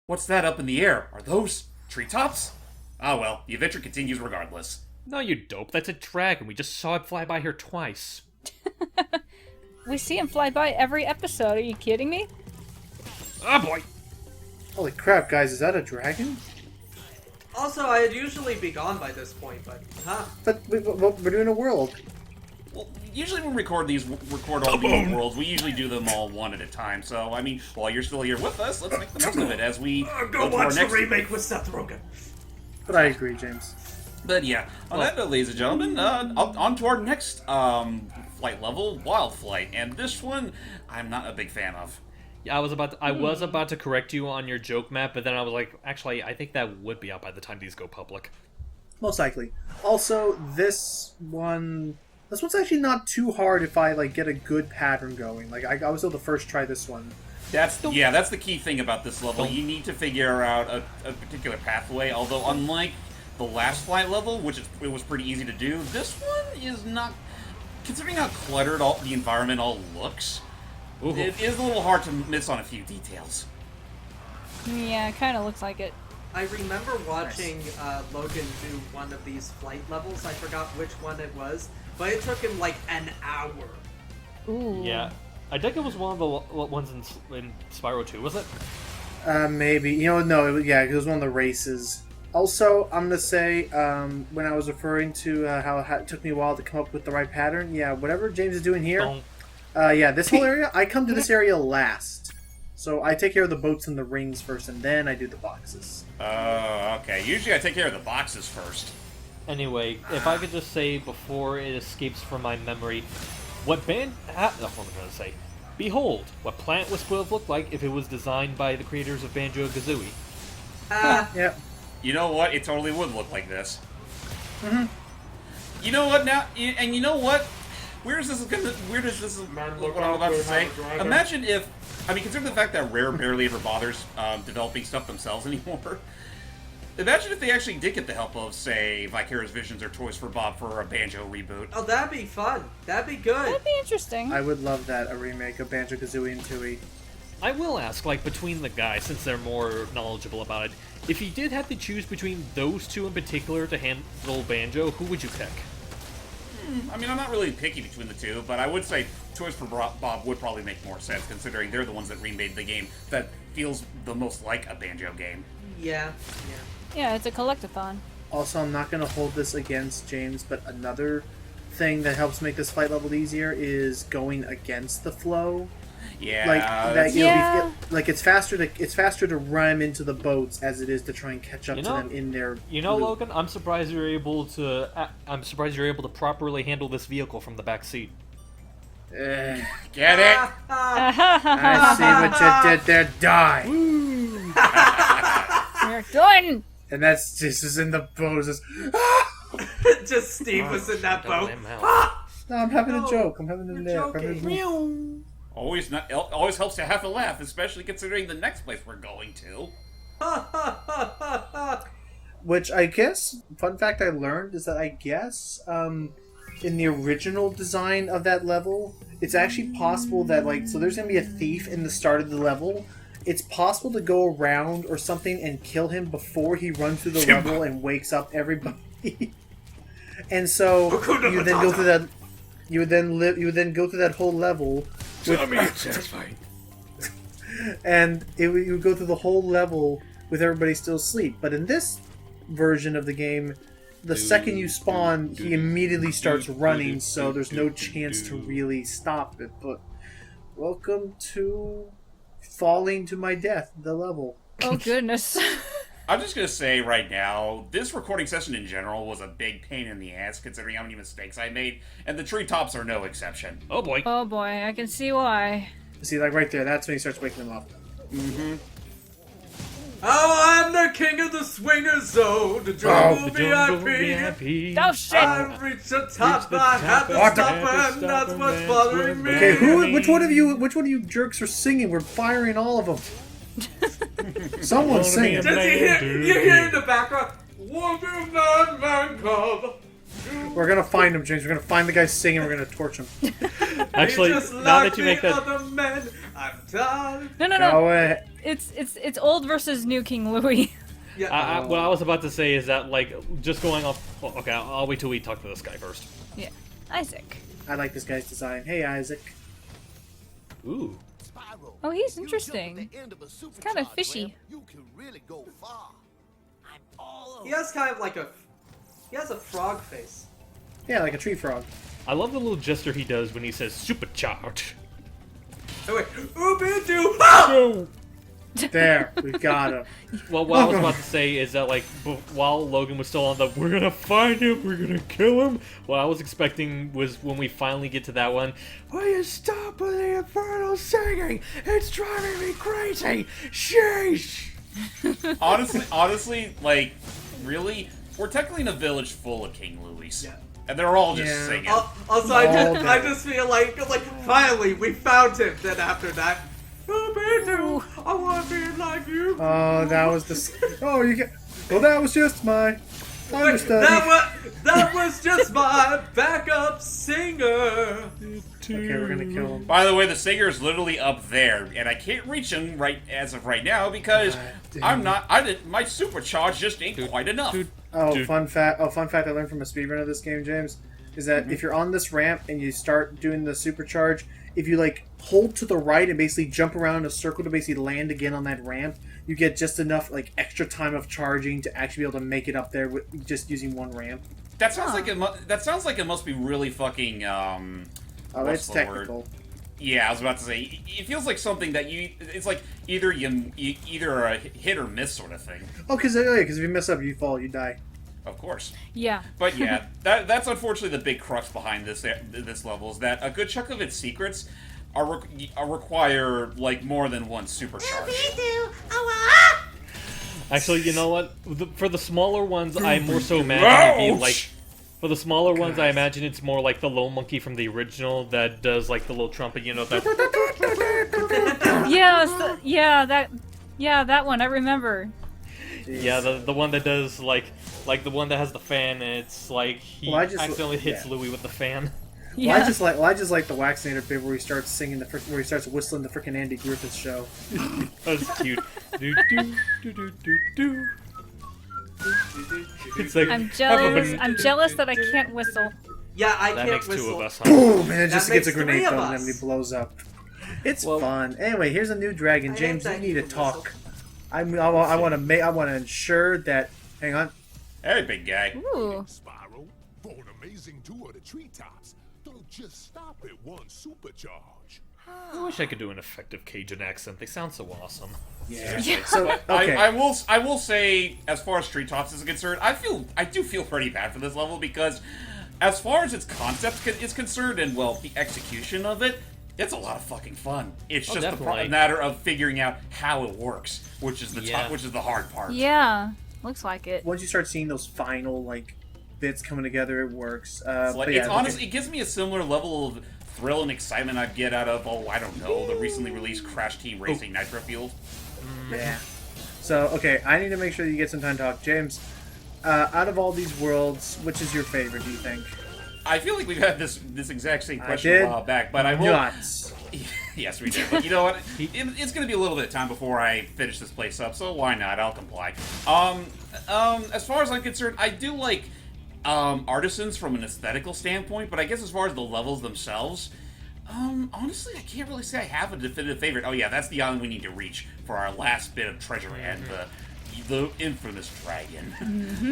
What's that up in the air? Are those treetops? Ah well, the adventure continues regardless. No, you dope. That's a dragon. We just saw it fly by here twice. We see him fly by every episode. Are you kidding me? Oh boy! Holy crap, guys, is that a dragon? Also, I'd usually be gone by this point, but But we're doing a world. Well, usually when we record all these worlds, we usually do them all one at a time. So, I mean, while you're still here with us, let's make the most of it as we go to watch our next the remake with Seth Rogen. But I agree, James. But yeah, on that note, ladies and gentlemen, on to our next flight level, Wild Flight, and this one I'm not a big fan of. Yeah, I was about to correct you on your joke map, but then I was like, actually, I think that would be out by the time these go public. Most likely. Also, this one's actually not too hard if I get a good pattern going. I was able to first try this one. That's the key thing about this level. You need to figure out a particular pathway. Although, unlike the last flight level, it was pretty easy to do, this one is not. Considering how cluttered the environment all looks, it is a little hard to miss on a few details. Yeah, it kind of looks like it. I remember watching Logan do one of these flight levels. I forgot which one it was, but it took him like an hour. Ooh. Yeah. I think it was one of the ones in Spyro 2, was it? Maybe. No, it was one of the races. Also, I'm going to say, when I was referring to how it took me a while to come up with the right pattern, whatever James is doing here, this whole area, I come to this area last. So I take care of the boats and the rings first, and then I do the boxes. Okay. Usually I take care of the boxes first. Anyway, if I could just say before it escapes from my memory, what am I going to say? Behold, what Planet would have looked like if it was designed by the creators of Banjo-Kazooie. Yeah. You know what? It totally would look like this. Mm-hmm. You know what now? And you know what? Where is this what I'm about to say? Imagine if, considering the fact that Rare barely ever bothers developing stuff themselves anymore. Imagine if they actually did get the help of, say, Vicarious Visions or Toys for Bob for a Banjo reboot. Oh, that'd be fun. That'd be good. That'd be interesting. I would love that, a remake of Banjo-Kazooie and Tooie. I will ask, between the guys, since they're more knowledgeable about it, if you did have to choose between those two in particular to handle Banjo, who would you pick? I'm not really picky between the two, but I would say Toys for Bob would probably make more sense, considering they're the ones that remade the game that feels the most like a Banjo game. Yeah. Yeah, it's a collectathon. Also, I'm not going to hold this against James, but another thing that helps make this fight level easier is going against the flow. Yeah, it's faster to ram into the boats as it is to try and catch up to them in their loop. Logan, I'm surprised you're able to properly handle this vehicle from the back seat. Get it? I see what you did there. Die. You're done. And that's just in the boat. Just Steve was in that boat. No, I'm having a joke. I'm having a nap. Always helps to have a laugh, especially considering the next place we're going to. Which I guess, fun fact I learned is that I guess, in the original design of that level, it's actually possible that, so there's going to be a thief in the start of the level. It's possible to go around or something and kill him before he runs through the level and wakes up everybody. And so you would then go through that. You would then go through that whole level. And you would go through the whole level with everybody still asleep. But in this version of the game, the second you spawn, he immediately starts running, so there's no chance to really stop it. But welcome to falling to my death, the level. Oh, goodness. I'm just going to say right now, this recording session in general was a big pain in the ass, considering how many mistakes I made, and the treetops are no exception. Oh boy. Oh boy, I can see why. See, right there, that's when he starts waking them up. Mm-hmm. Oh, I'm the king of the swinger zone, the jungle VIP. Oh shit! I've reached the top, I had to stop, and that's what's bothering me. Okay, which one of you jerks are singing? We're firing all of them. Someone's singing. Does you hear in the background? What is that man called? We're gonna find him, James. We're gonna find the guy singing. We're gonna torch him. Actually, now that you make that, other men, I'm done. No. Go ahead. It's old versus new King Louis. Yeah. What I was about to say is that, like, just going off... Well, okay, I'll wait till we talk to this guy first. Yeah. Isaac. I like this guy's design. Hey, Isaac. Ooh. Oh, he's interesting. It's kind of fishy. He has kind of like a. He has a frog face. Yeah, like a tree frog. I love the little gesture he does when he says supercharge. Oh wait, Ubuntu! Ah! No! There, we got him. Well, what I was about to say is that, like, while Logan was still on the "we're gonna find him, we're gonna kill him," what I was expecting was when we finally get to that one, will you stop with the infernal singing? It's driving me crazy! Sheesh! Honestly, like, really, we're technically in a village full of King Louis. Yeah. And they're all just Yeah. singing. Also, I just feel like finally we found him. Then after that, Ubuntu, I want to be like you. Oh, that was the. Oh, you get. Well, that was just my Wait, understudy. that was just my backup singer. Okay, we're gonna kill him. By the way, the singer is literally up there, and I can't reach him right as of right now because God damn. my supercharge just ain't quite enough. Oh, fun fact! I learned from a speedrun of this game, James, is that if you're on this ramp and you start doing the supercharge, if you like hold to the right and basically jump around in a circle to basically land again on that ramp, you get just enough like extra time of charging to actually be able to make it up there with just using one ramp. That sounds like it must be really fucking Oh, what's it's the technical. word? Yeah, I was about to say it feels like something that it's like either either a hit or miss sort of thing. Oh, because if you mess up, you fall, you die. Of course. Yeah. But yeah, that's unfortunately the big crux behind this level is that a good chunk of its secrets require like more than one supercharge. Actually, you know what? For the smaller ones, I more so imagine it be like... For the smaller ones, I imagine it's more like the little monkey from the original that does like the little trumpet, you know, that... That one I remember. Jeez. Yeah, the one that does like the one that has the fan, and it's like he accidentally hits Louis with the fan. Yeah. Well, I just like the Waxinator bit where he starts singing where he starts whistling the freaking Andy Griffith show. That's cute. Do do do do do do. It's like I'm jealous that I can't whistle. Yeah, I that can't makes whistle. two of us. Huh? Boom! And it just That gets a makes grenade three of thrown and us. then he blows up. It's Well- fun. Anyway, here's a new dragon. I James, hate you that need to you can talk. I want to ensure that. Hang on. Hey, big guy. Ooh. Spyro, for an amazing tour of the treetops, don't just stop at one supercharge. I wish I could do an effective Cajun accent. They sound so awesome. Yeah. Yeah. So okay. I will say, as far as Treetops is concerned, I do feel pretty bad for this level because, as far as its concept is concerned and well, the execution of it, it's a lot of fucking fun. It's just definitely. a matter of figuring out how it works, which is Yeah. which is the hard part. Yeah. Looks like it. Once you start seeing those final like bits coming together, it works. It's like, but yeah, it's honestly, it gives me a similar level of thrill and excitement I'd get out of, I don't know, the recently released Crash Team Racing Nitro Field. Yeah. So, okay, I need to make sure that you get some time to talk. James, out of all these worlds, which is your favorite, do you think? I feel like we've had this exact same I question did a while back, but I will... Nuts. Yes, we did. But you know what? It's going to be a little bit of time before I finish this place up, so why not? I'll comply. As far as I'm concerned, I do like artisans from an aesthetical standpoint, but I guess as far as the levels themselves, honestly, I can't really say I have a definitive favorite. Oh yeah, that's the island we need to reach for our last bit of treasure and the infamous dragon.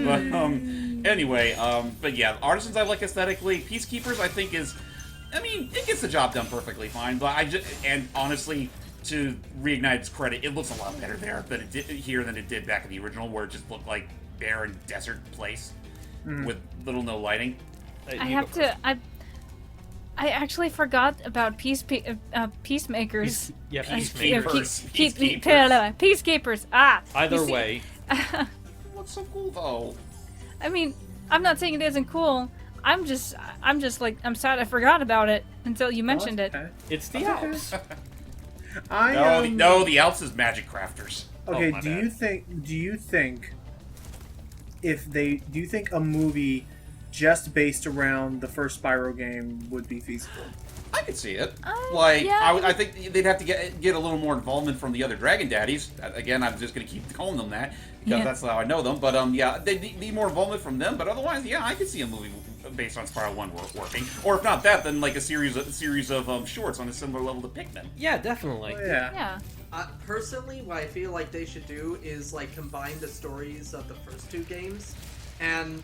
But anyway, but yeah, artisans I like aesthetically. Peacekeepers I think is, I mean, it gets the job done perfectly fine. But and honestly, to Reignited's credit, it looks a lot better there than it did here than it did back in the original, where it just looked like barren desert place with little no lighting. I actually forgot about peacemakers. Peacekeepers. Peacekeepers. Ah. Either you see- way, What's so cool though? I mean, I'm not saying it isn't cool. I'm just like I'm sad I forgot about it until you mentioned it. Okay. it's the Alps. The Alps is Magic Crafters. Okay, my do bad. you think a movie just based around the first Spyro game would be feasible. I could see it. Yeah. I think they'd have to get a little more involvement from the other Dragon Daddies. Again, I'm just going to keep calling them that because that's how I know them. But yeah, they need more involvement from them. But otherwise, yeah, I could see a movie based on Spyro 1 working. Or if not that, then like a series of shorts on a similar level to Pikmin. Yeah, definitely. Oh, yeah. Yeah. Personally, what I feel like they should do is like combine the stories of the first 2 games and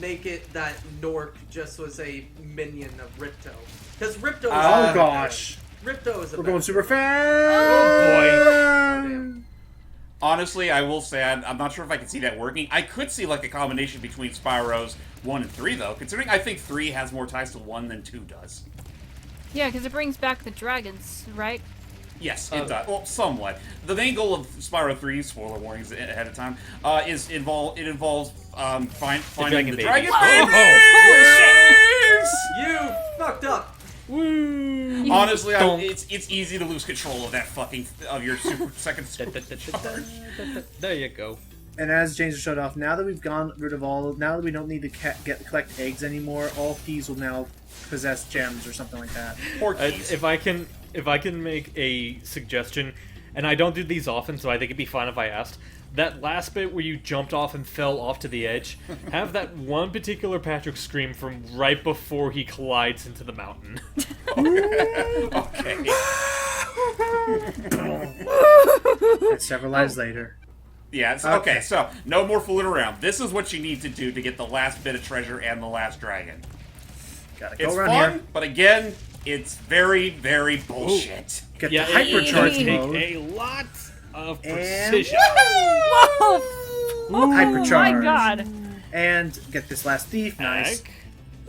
make it that Nork just was a minion of Ripto. Because Ripto is Oh gosh. Ripto is a We're going super Oh, fast! Honestly, I will say I'm not sure if I can see that working. I could see like a combination between Spyro's 1 and 3 though, considering I think 3 has more ties to 1 than 2 does. Yeah, because it brings back the dragons, right? Yes, it does. Well, somewhat. The main goal of Spyro 3, spoiler warnings ahead of time, involves finding the dragon. You fucked up. Honestly, it's easy to lose control of that of your second supercharge. There you go. And as James showed off, now that we've gone rid of now that we don't need to collect eggs anymore, all keys will now possess gems or something like that. Or keys. If I can make a suggestion, and I don't do these often, so I think it'd be fine if I asked. That last bit where you jumped off and fell off to the edge, have that one particular Patrick scream from right before he collides into the mountain. Okay. And several lives later. Yeah, okay, so no more fooling around. This is what you need to do to get the last bit of treasure and the last dragon. Gotta go It's around fun, here. but again, it's very, very bullshit. Get Yeah, the hypercharge it mode. take a lot of And- precision. Whoa! Hypercharge. Oh my god. And get this last thief. Nice. Heck.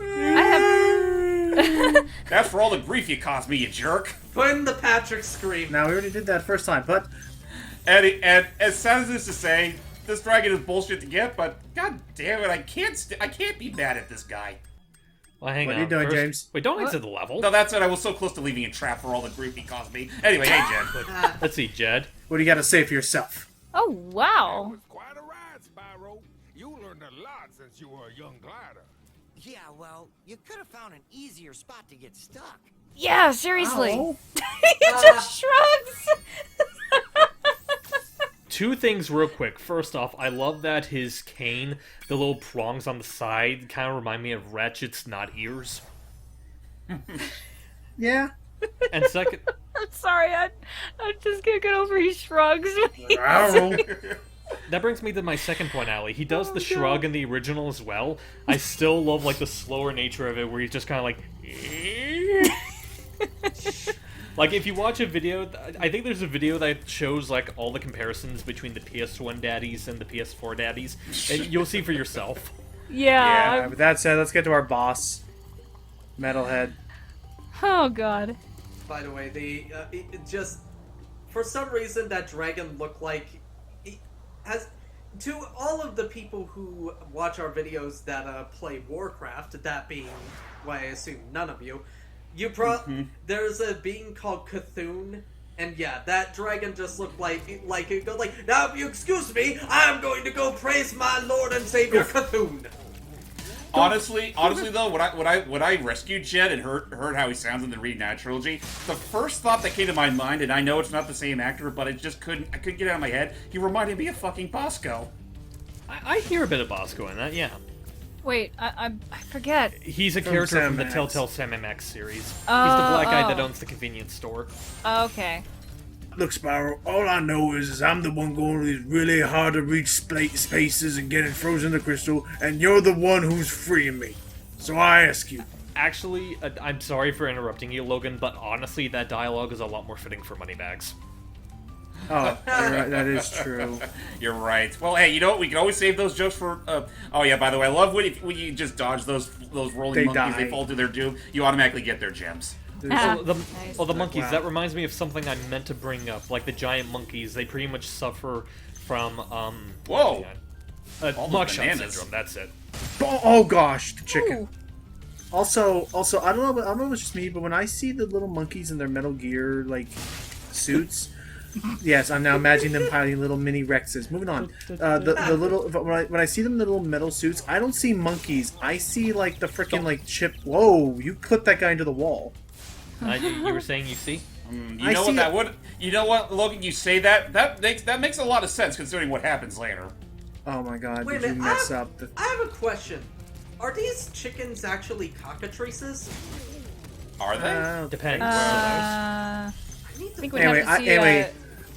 I have. That's for all the grief you caused me, you jerk. Put in the Patrick scream. Now we already did that first time, but And as sad as this is to say, this dragon is bullshit to get, but god damn it, I can't be mad at this guy. Well, hang What on. are you doing, First- James? Wait, don't exit the level. No, that's it. I was so close to leaving a trap for all the grief he caused me. Anyway, hey, Jen. Let's see, Jed. what do you got to say for yourself? Oh That wow. was quite a ride, Spyro. You learned a lot since you were a young glider. Yeah, well, you could have found an easier spot to get stuck. Yeah, seriously. Ow. He just shrugs. Two things real quick. First off, I love that his cane, the little prongs on the side, kind of remind me of Ratchet's not ears. Yeah. And second, I'm sorry. I just can't get over he shrugs. Ow. that brings me to my second point, Allie. He does the shrug in the original as well. I still love like the slower nature of it, where he's just kind of like. Like, if you watch a video, I think there's a video that shows, like, all the comparisons between the PS1 daddies and the PS4 daddies, and you'll see for yourself. Yeah. With that said, let's get to our boss, Metalhead. Oh god. By the way, it just for some reason that dragon looked like it has to all of the people who watch our videos that play Warcraft. That being why I assume none of you. There's a being called Cthulhu, and yeah, that dragon just looked like it goes like, now if you excuse me, I'm going to go praise my Lord and Savior Cthulhu. Honestly though, when I rescued Jed and heard how he sounds in the Reignited Trilogy, the first thought that came to my mind, and I know it's not the same actor, but I couldn't get it out of my head. He reminded me of fucking Bosco. I hear a bit of Bosco in that, yeah. Wait, I forget. He's a From character Sam from the Max. Telltale Sam Max series. He's the black guy that oh. owns the convenience store. Okay. Look, Spyro, all I know is I'm the one going to these really hard to reach spaces and getting frozen to crystal, and you're the one who's freeing me. So I ask you. Actually, I'm sorry for interrupting you, Logan, but honestly, that dialogue is a lot more fitting for Moneybags. Oh, you're right, that is true. You're right. Well, hey, you know what? We can always save those jokes for. Oh yeah, by the way, I love when you just dodge those rolling They monkeys. die. They fall to their doom. You automatically get their gems. Ah, The nice. monkeys, Wow. that reminds me of something I meant to bring up. Like the giant monkeys, they pretty much suffer from, Whoa. mugshot bananas. syndrome, that's it. Oh gosh, the chicken. Ooh. Also, I don't know if it's just me, but when I see the little monkeys in their Metal Gear like suits, Yes, I'm now imagining them piloting little mini Rexes. Moving on. The little when I see them in the little metal suits, I don't see monkeys. I see like the freaking like chip. Whoa! You clipped that guy into the wall. You were saying you see? You know what that would? You know what, Logan? You say that makes a lot of sense considering what happens later. Oh my God! Wait a Did you minute, mess up? I have a question. Are these chickens actually cockatrices? Are they? Depends. I think we'd Anyway, have to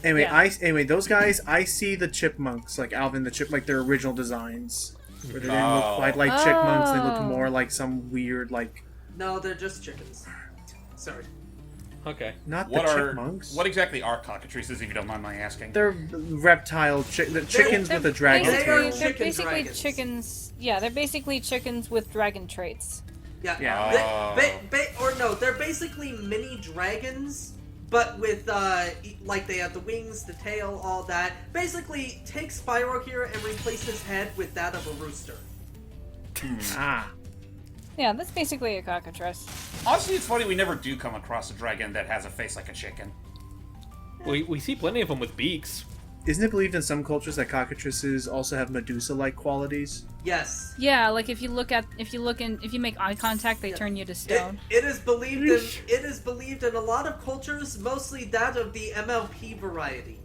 see. Anyway, those guys, I see the chipmunks, like Alvin the Chip, like their original designs, where they didn't look like chipmunks. They look more like some weird like. No, they're just chickens. Sorry. Okay. Not the chipmunks. What exactly are cockatrices, if you don't mind my asking? They're reptile the chickens with a dragon tail. They're basically chickens. Yeah, they're basically chickens with dragon traits. Yeah. They're basically mini dragons, but with like they have the wings, the tail, all that. Basically, take Spyro here and replace his head with that of a rooster. Yeah, that's basically a cockatrice. Honestly, it's funny we never do come across a dragon that has a face like a chicken. We see plenty of them with beaks. Isn't it believed in some cultures that cockatrices also have Medusa-like qualities? Yes. Yeah, like if you make eye contact, they turn you to stone. It is believed in a lot of cultures, mostly that of the MLP variety.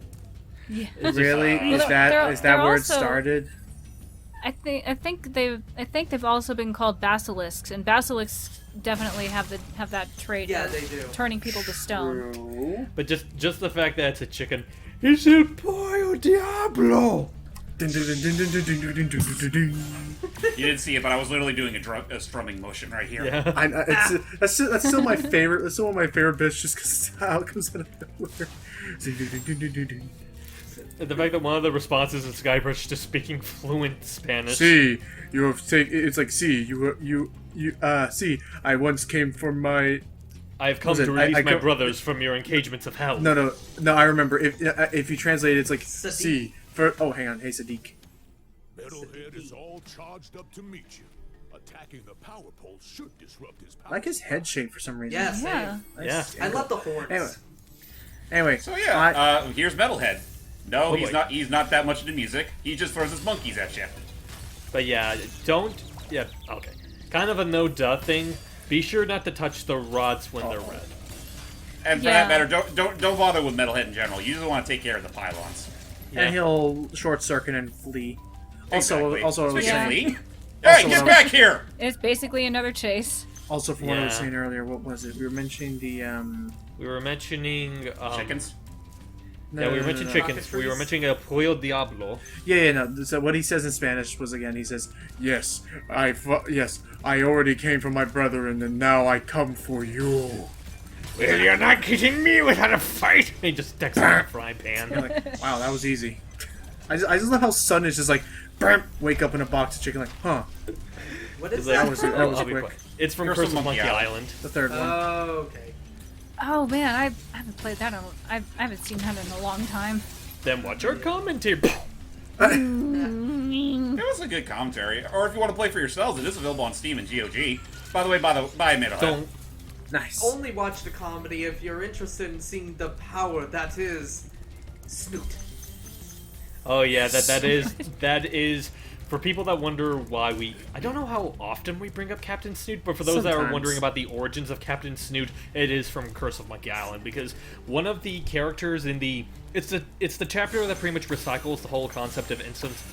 Yeah. Really? Is that where it started? I think they've also been called basilisks, and basilisks definitely have that trait. Yeah, of they do. Turning people to stone. But just the fact that it's a chicken. It's el pollo diablo. You didn't see it, but I was literally doing a strumming motion right here. Yeah. That's still my favorite. That's still one of my favorite bits, just because how it comes out of nowhere. The fact that one of the responses in Skybrush is just speaking fluent Spanish. See, you have it's like see see. I once came from my. I have come to release my brothers from your engagements of hell. No. I remember if you translate it, it's like see. Oh, hang on. Hey, Sadiq. Metalhead is all charged up to meet you. Attacking the power pole should disrupt his power. I like his head shape for some reason. Yeah, same. Yeah. I love the horns. Anyway. So here's Metalhead. No, he's not. He's not that much into music. He just throws his monkeys at you. But yeah, okay. Kind of a no-duh thing. Be sure not to touch the rods when they're red. And for that matter, don't bother with Metalhead in general. You just want to take care of the pylons. Yeah. And he'll short circuit and flee. Exactly. Also, Speaking of fleeing, Also, hey, get back here! It's basically another chase. Also, from what I was saying earlier, what was it? We were mentioning the We were mentioning chickens. We were mentioning chickens. We were mentioning El Pollo Diablo. No. So what he says in Spanish was he says, Yes, I already came for my brethren, and now I come for you. Well, you're not getting me without a fight. He just sticks on a frying pan. like, wow, that was easy. I just love how sudden it's just like, bam, wake up in a box of chicken, like, huh. What is That that? was quick. It's from Curse of Monkey Island. The third one. Oh, okay. Oh man, I haven't played that. I haven't seen that in a long time. Then watch our commentary. It was a good commentary. Or if you want to play for yourselves, it is available on Steam and GOG. By the way, by Metalhead. Nice. Only watch the comedy if you're interested in seeing the power that is Snoot. Oh yeah, that is for people that wonder why I don't know how often we bring up Captain Snoot, but for those that are wondering about the origins of Captain Snoot, it is from Curse of Monkey Island, because one of the characters in it's the chapter that pretty much recycles the whole concept of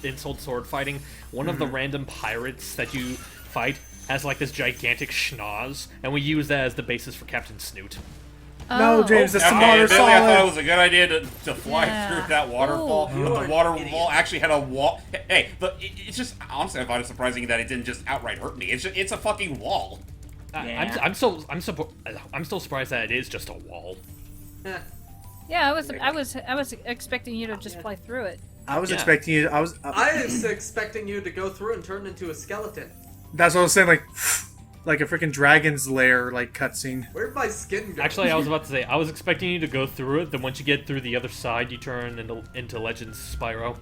insult sword fighting. One of the random pirates that you fight has like this gigantic schnoz, and we use that as the basis for Captain Snoot. No, James, that's Okay, smaller Billy, I thought it solid. was a good idea to fly through that waterfall. Oh, But the waterfall actually had a wall. Hey, it's just honestly, I find it surprising that it didn't just outright hurt me. It's a fucking wall. I'm still surprised that it is just a wall. Yeah, I was expecting you to just fly through it. I was expecting you. I was expecting you to go through and turn into a skeleton. That's what I was saying. Like a freaking dragon's lair, like cutscene. Where'd my skin go? Actually, I was about to say, I was expecting you to go through it, then once you get through the other side, you turn into Legends Spyro.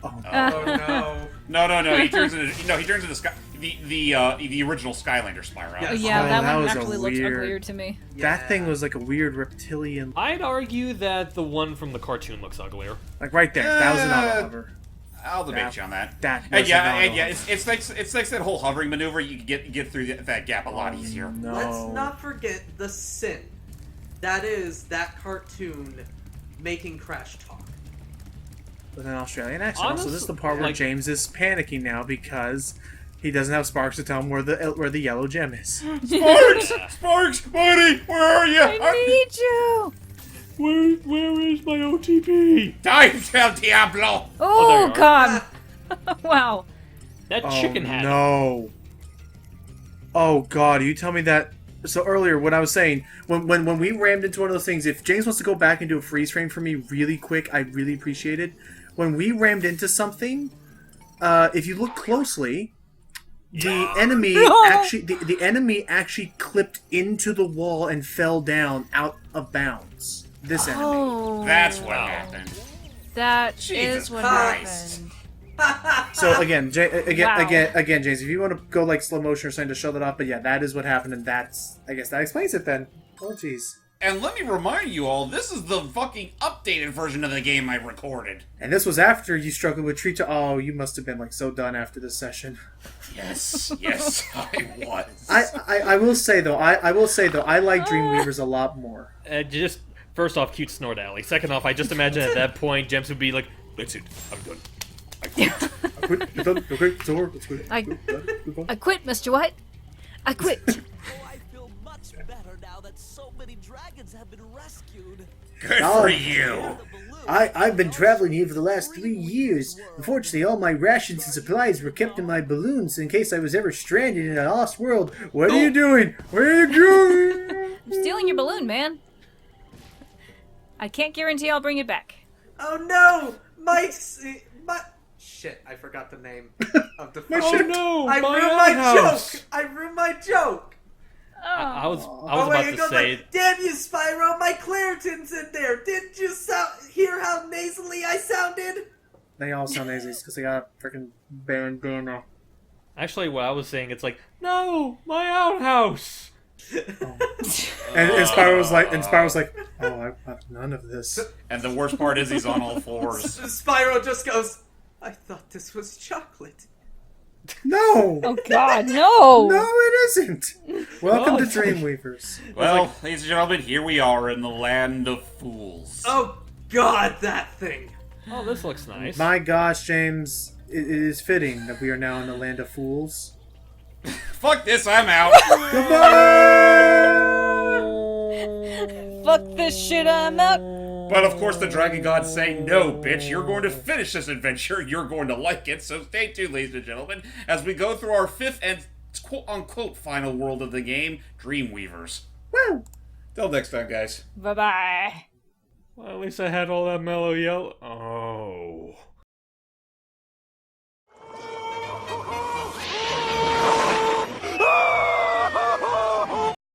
Oh, Oh no. No. He turns into Sky, the original Skylander Spyro. Yes. Yeah, Oh, that that one was a actually looks weird- uglier to me. that thing was like a weird reptilian. I'd argue that the one from the cartoon looks uglier. Like right there. That was an auto hover. I'll debate you on that. That And was yeah, an and yeah, auto it's like that whole hovering maneuver. You can get through that gap a lot easier. No. Let's not forget the sin. That is that cartoon making Crash talk. With an Australian accent. Also, this is the part where like- James is panicking now because he doesn't have Sparks to tell him where the yellow gem is. Sparks, buddy, where are you? I need you. Where is my OTP? Time, El Diablo. Oh, there you God. Wow. That Oh, chicken hat. no. Oh God, you tell me that. So earlier, what I was saying, when we rammed into one of those things, if James wants to go back and do a freeze frame for me really quick, I'd really appreciate it. When we rammed into something, if you look closely, the enemy the enemy actually clipped into the wall and fell down out of bounds. This enemy. Oh. That's what happened. That Jesus is what Christ. happened. So again, Wow. again, James, if you want to go like slow motion or something to show that off, but yeah, that is what happened, and I guess that explains it then. Oh jeez. And let me remind you all, this is the fucking updated version of the game I recorded. And this was after you struggled with Treat. Oh, you must have been like so done after this session. Yes, I was. I will say though, I like Dreamweavers a lot more. Just first off, cute Snort Alley. Second off, I just imagine at that point, Gems would be like, "That's it, I'm done. I quit." Quit, you're done, okay, it's over, let's quit. I quit, Mr. White. I quit. Oh, I feel much better now that so many dragons have been rescued. Good Oh. for you. I've been traveling here for the last 3 years. Unfortunately, all my rations and supplies were kept in my balloons in case I was ever stranded in a lost world. What are you doing? Where are you going? I'm stealing your balloon, man. I can't guarantee I'll bring it back. Oh no! My shit, I forgot the name of the Oh no! I my ruined my outhouse! joke! I ruined my joke! I was Oh, about wait, it to goes say. like, damn you, Spyro, my Claritin's in there! Didn't you hear how nasally I sounded? They all sound nasally because they got a freaking bandana. Actually, what I was saying, it's like, no, my outhouse. And Spyro was like, oh, I want none of this. And the worst part is he's on all fours. Spyro just goes, I thought this was chocolate. No! Oh God, no! No, it isn't! Welcome Oh, to it's like- Dreamweavers. Well, ladies and gentlemen, here we are in the land of fools. Oh god, that thing! Oh, this looks nice. My gosh, James, it is fitting that we are now in the land of fools. Fuck this, I'm out. Fuck this shit, I'm out. But of course, the Dragon Gods say, no, bitch, you're going to finish this adventure. You're going to like it. So stay tuned, ladies and gentlemen, as we go through our fifth and quote-unquote final world of the game, Dreamweavers. Woo! Till next time, guys. Bye bye. Well, at least I had all that mellow yellow. Oh.